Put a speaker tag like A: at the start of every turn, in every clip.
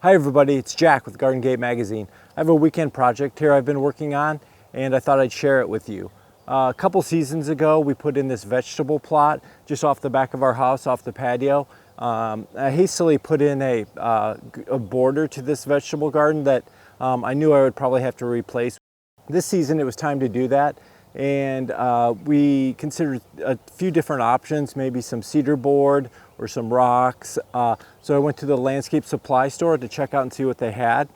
A: Hi everybody, it's Jack with Garden Gate Magazine. I have a weekend project here I've been working on and I thought I'd share it with you. A couple seasons ago we put in this vegetable plot just off the back of our house, off the patio. I hastily put in a border to this vegetable garden that I knew I would probably have to replace. This season it was time to do that, and we considered a few different options, maybe some cedar board or some rocks. So I went to the landscape supply store to check out and see what they had.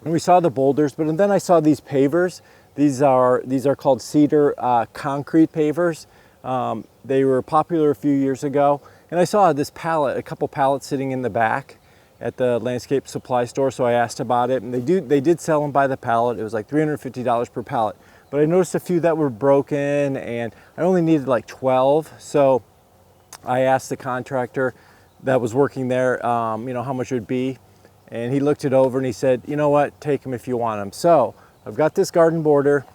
A: And we saw the boulders, but then I saw these pavers. These are called cedar concrete pavers. They were popular a few years ago. And I saw this pallet, a couple pallets sitting in the back at the landscape supply store, so I asked about it. And they did sell them by the pallet. It was like $350 per pallet. But I noticed a few that were broken, and I only needed like 12. So I asked the contractor that was working there, how much it would be. And he looked it over and he said, you know what, take them if you want them. So I've got this garden border.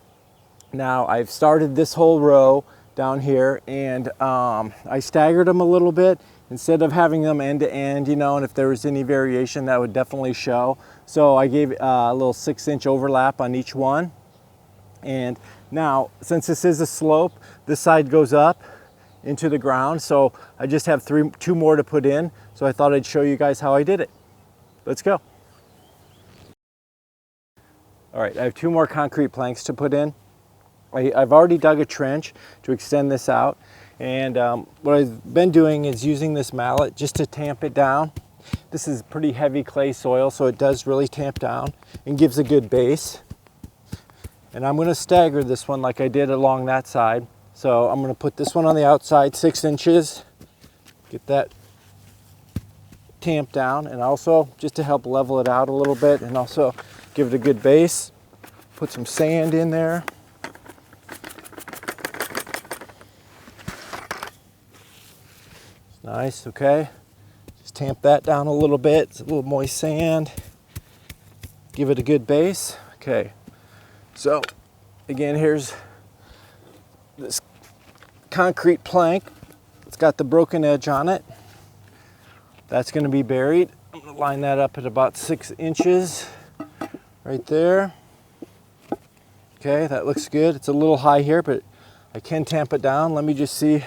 A: Now I've started this whole row down here, and I staggered them a little bit instead of having them end to end, and if there was any variation that would definitely show. So I gave a little 6-inch overlap on each one. And now, since this is a slope, this side goes up into the ground, so I just have two more to put in. So I thought I'd show you guys how I did it. Let's go. All right, I have 2 more concrete planks to put in. I've already dug a trench to extend this out, and what I've been doing is using this mallet just to tamp it down. This is pretty heavy clay soil, so it does really tamp down and gives a good base. And I'm going to stagger this one like I did along that side. So I'm going to put this one on the outside, 6 inches, get that tamped down, and also just to help level it out a little bit and also give it a good base, put some sand in there. Nice, okay. Just tamp that down a little bit. It's a little moist sand. Give it a good base. Okay. So again, here's this concrete plank. It's got the broken edge on it. That's going to be buried. I'm going to line that up at about 6 inches right there. Okay, that looks good. It's a little high here, but I can tamp it down. Let me just see.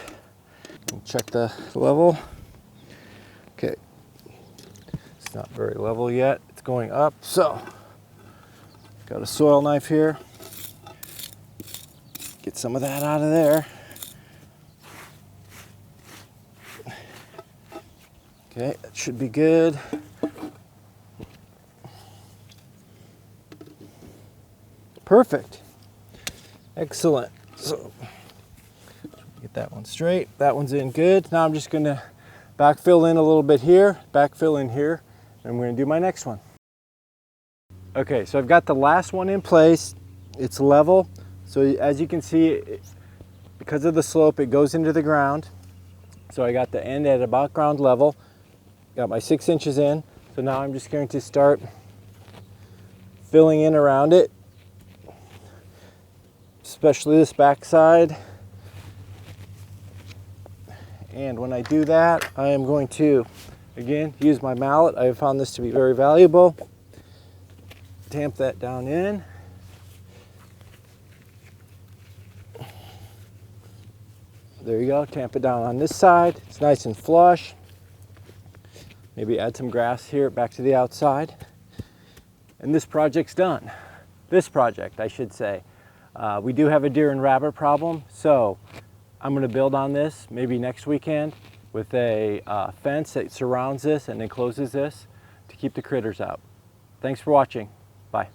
A: Check the level. Okay, it's not very level yet. It's going up. So, got a soil knife here. Get some of that out of there. Okay, that should be good. Perfect. Excellent. So, get that one straight. That one's in good. Now I'm just going to backfill in a little bit here, backfill in here, and I'm going to do my next one. Okay, so I've got the last one in place. It's level. So as you can see, because of the slope, it goes into the ground. So I got the end at about ground level. Got my 6 inches in. So now I'm just going to start filling in around it, especially this back side. And when I do that, I am going to, again, use my mallet. I have found this to be very valuable. Tamp that down in. There you go, tamp it down on this side. It's nice and flush. Maybe add some grass here back to the outside. And this project's done. This project, I should say. We do have a deer and rabbit problem, so I'm going to build on this maybe next weekend with a fence that surrounds this and encloses this to keep the critters out. Thanks for watching. Bye.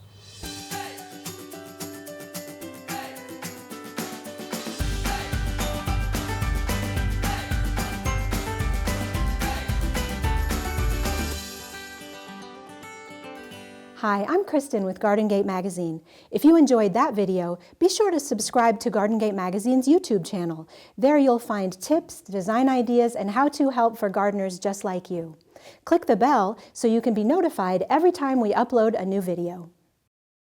B: Hi, I'm Kristen with Garden Gate Magazine. If you enjoyed that video, be sure to subscribe to Garden Gate Magazine's YouTube channel. There you'll find tips, design ideas, and how-to help for gardeners just like you. Click the bell so you can be notified every time we upload a new video.